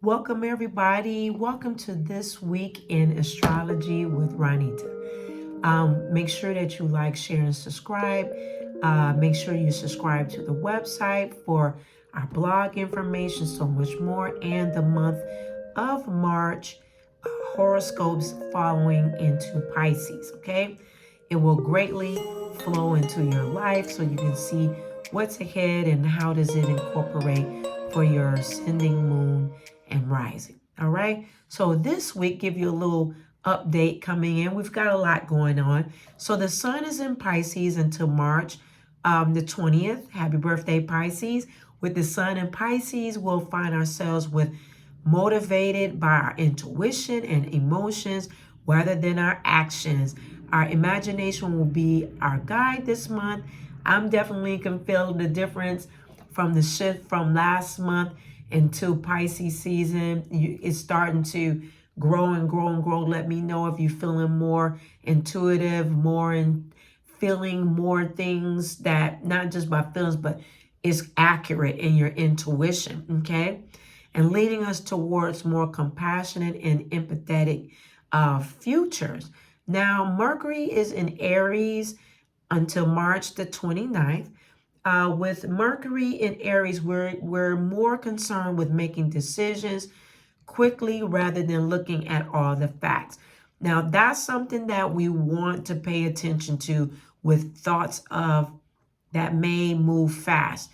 Welcome, everybody. Welcome to This Week in Astrology with Ronita. Make sure that you like, share, and subscribe. Make sure you subscribe to the website for our blog information, so much more, and the month of March horoscopes following into Pisces, okay? It will greatly flow into your life so you can see what's ahead and how does it incorporate for your ascending moon and rising. All right. So this week, give you a little update coming in. We've got a lot going on. So the sun is in Pisces until March the 20th. Happy birthday, Pisces. With the sun in Pisces, we'll find ourselves motivated by our intuition and emotions rather than our actions. Our imagination will be our guide this month. I'm definitely can feel the difference from the shift from last month into Pisces season. It's starting to grow and grow and grow. Let me know if you're feeling more intuitive, more in feeling more things that not just by feelings, but is accurate in your intuition, okay? And leading us towards more compassionate and empathetic futures. Now, Mercury is in Aries until March the 29th. With Mercury in Aries, we're more concerned with making decisions quickly rather than looking at all the facts. Now, that's something that we want to pay attention to with thoughts of that may move fast.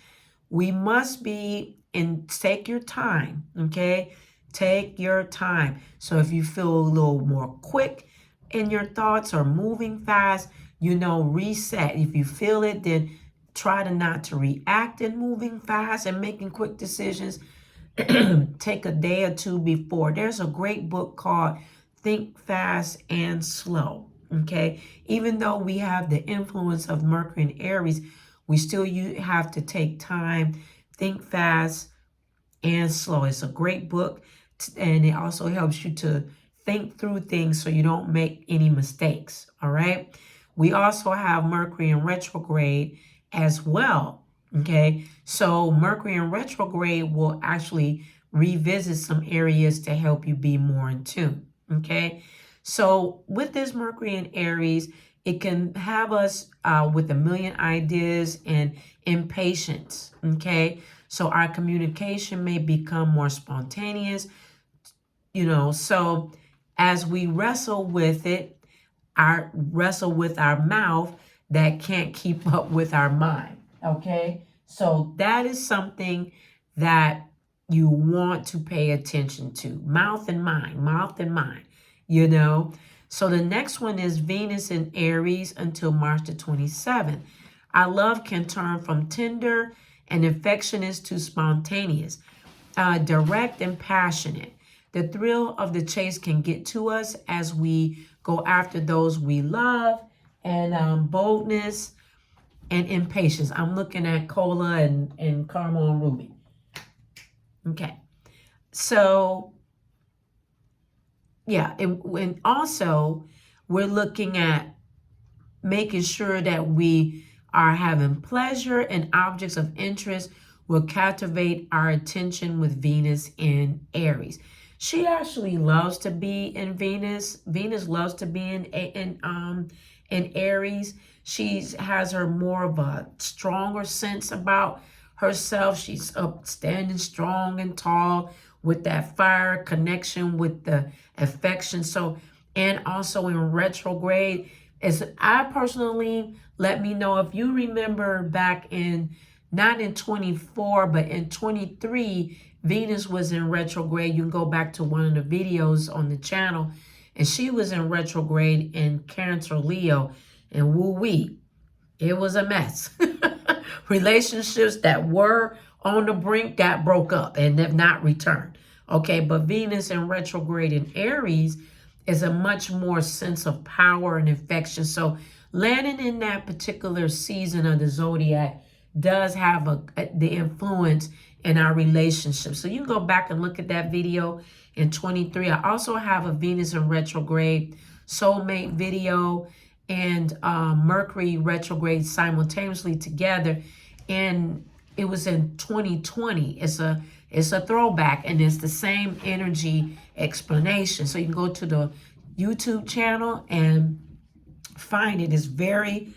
We must be and take your time, okay? Take your time. So if you feel a little more quick in your thoughts or moving fast, reset. If you feel it, then try to not to react in moving fast and making quick decisions. Take a day or two before. There's a great book called Think Fast and Slow, okay? Even though we have the influence of Mercury and Aries, we still have to take time, think fast and slow. It's a great book, and it also helps you to think through things so you don't make any mistakes, all right? We also have Mercury in retrograde as well, okay? So Mercury in retrograde will actually revisit some areas to help you be more in tune, okay? So with this Mercury in Aries, it can have us with a million ideas and impatience, okay? So our communication may become more spontaneous, so as we wrestle with it, wrestle with our mouth that can't keep up with our mind, okay? So that is something that you want to pay attention to. Mouth and mind, So the next one is Venus in Aries until March the 27th. Our love can turn from tender and affectionate to spontaneous, direct and passionate. The thrill of the chase can get to us as we go after those we love, and boldness and impatience. I'm looking at Cola and Caramel and Ruby. Okay. So, yeah. And also, we're looking at making sure that we are having pleasure and objects of interest will captivate our attention with Venus in Aries. She actually loves to be in Venus. Venus loves to be in Aries. She has her more of a stronger sense about herself. She's up standing strong and tall with that fire connection with the affection. So, and also in retrograde, as I personally, let me know if you remember back in, not in 24, but in 23, Venus was in retrograde. You can go back to one of the videos on the channel, and she was in retrograde in Cancer Leo, and woo-wee, it was a mess. Relationships that were on the brink got broke up and have not returned. Okay, but Venus in retrograde in Aries is a much more sense of power and affection. So landing in that particular season of the zodiac does have the influence in our relationship. So you can go back and look at that video in 23. I also have a Venus in retrograde soulmate video and Mercury retrograde simultaneously together, and it was in 2020. It's a throwback, and it's the same energy explanation. So you can go to the YouTube channel and find it. It's very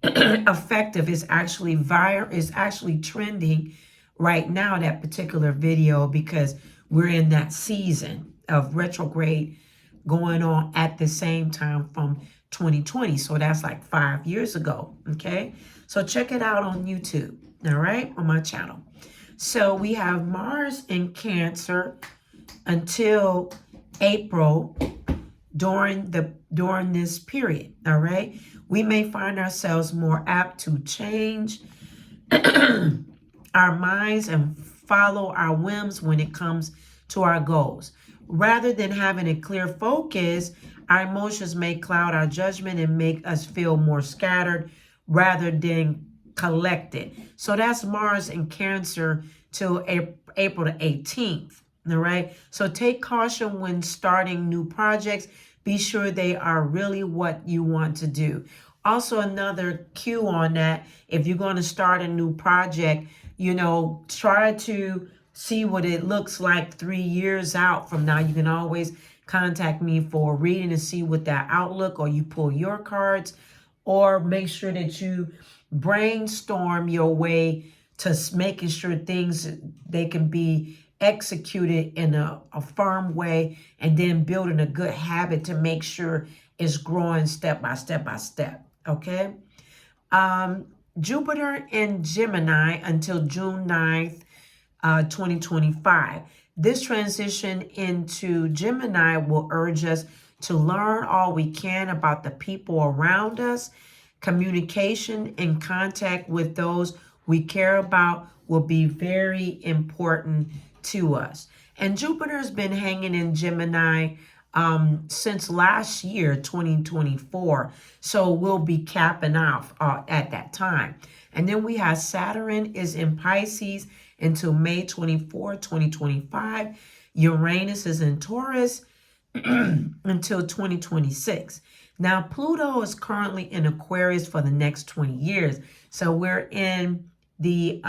effective. It's actually It's actually trending right now, that particular video, because we're in that season of retrograde going on at the same time from 2020. So that's like 5 years ago. Okay. So check it out on YouTube. All right. On my channel. So we have Mars in Cancer until April during this period. All right. We may find ourselves more apt to change our minds and follow our whims when it comes to our goals. Rather than having a clear focus, our emotions may cloud our judgment and make us feel more scattered rather than collected. So that's Mars in Cancer till April the 18th. All right. So take caution when starting new projects. Be sure they are really what you want to do. Also, another cue on that, if you're going to start a new project, try to see what it looks like 3 years out from now. You can always contact me for a reading to see what that outlook, or you pull your cards, or make sure that you brainstorm your way to making sure things, they can be executed in a firm way, and then building a good habit to make sure it's growing step by step by step. Okay. Jupiter in Gemini until June 9th, 2025. This transition into Gemini will urge us to learn all we can about the people around us. Communication and contact with those we care about will be very important to us. And Jupiter has been hanging in Gemini since last year, 2024. So we'll be capping off at that time. And then we have Saturn is in Pisces until May 24, 2025. Uranus is in Taurus until 2026. Now, Pluto is currently in Aquarius for the next 20 years. So we're in the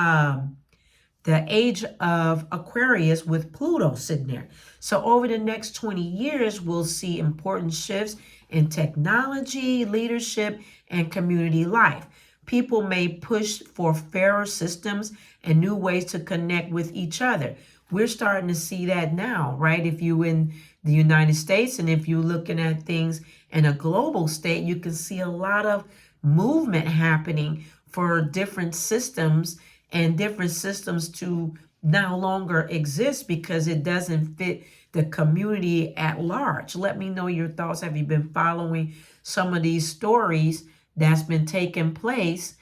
age of Aquarius with Pluto sitting there. So over the next 20 years, we'll see important shifts in technology, leadership, and community life. People may push for fairer systems and new ways to connect with each other. We're starting to see that now, right? If you're in the United States, and if you're looking at things in a global state, you can see a lot of movement happening for different systems, and different systems to no longer exist because it doesn't fit the community at large. Let me know your thoughts. Have you been following some of these stories that's been taking place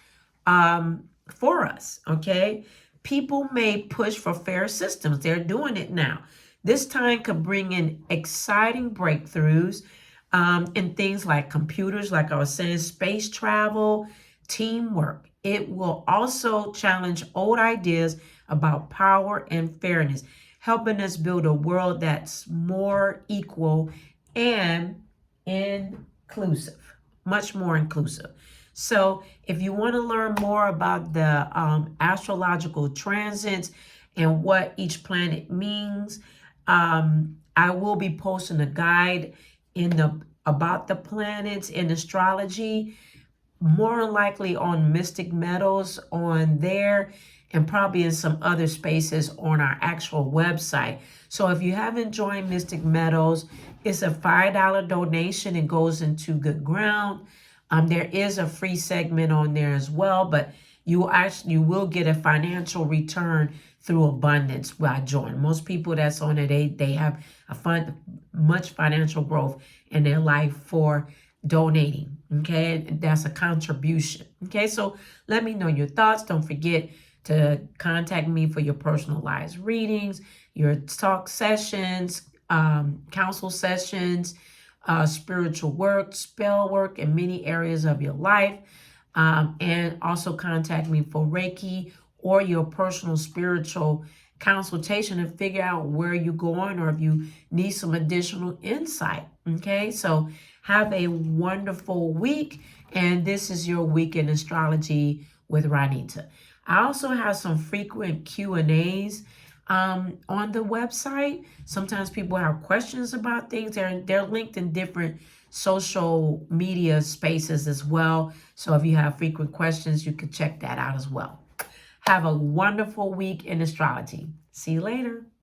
for us? Okay. People may push for fair systems. They're doing it now. This time could bring in exciting breakthroughs in things like computers, like I was saying, space travel, teamwork. It will also challenge old ideas about power and fairness, helping us build a world that's more equal and inclusive, much more inclusive. So if you want to learn more about the astrological transits and what each planet means, I will be posting a guide about the planets in astrology, more likely on Mystic Metals on there, and probably in some other spaces on our actual website. So if you haven't joined Mystic Metals, it's a $5 donation. It goes into good ground. There is a free segment on there as well, but you will get a financial return through abundance by joining. Most people that's on it, they have much financial growth in their life for donating. Okay, that's a contribution. Okay, so let me know your thoughts. Don't forget to contact me for your personalized readings, your talk sessions, counsel sessions, spiritual work, spell work in many areas of your life. And also contact me for Reiki or your personal spiritual consultation to figure out where you're going, or if you need some additional insight. Okay, so have a wonderful week. And this is your week in astrology with Ranita. I also have some frequent Q&As on the website. Sometimes people have questions about things. They're linked in different social media spaces as well. So if you have frequent questions, you can check that out as well. Have a wonderful week in astrology. See you later.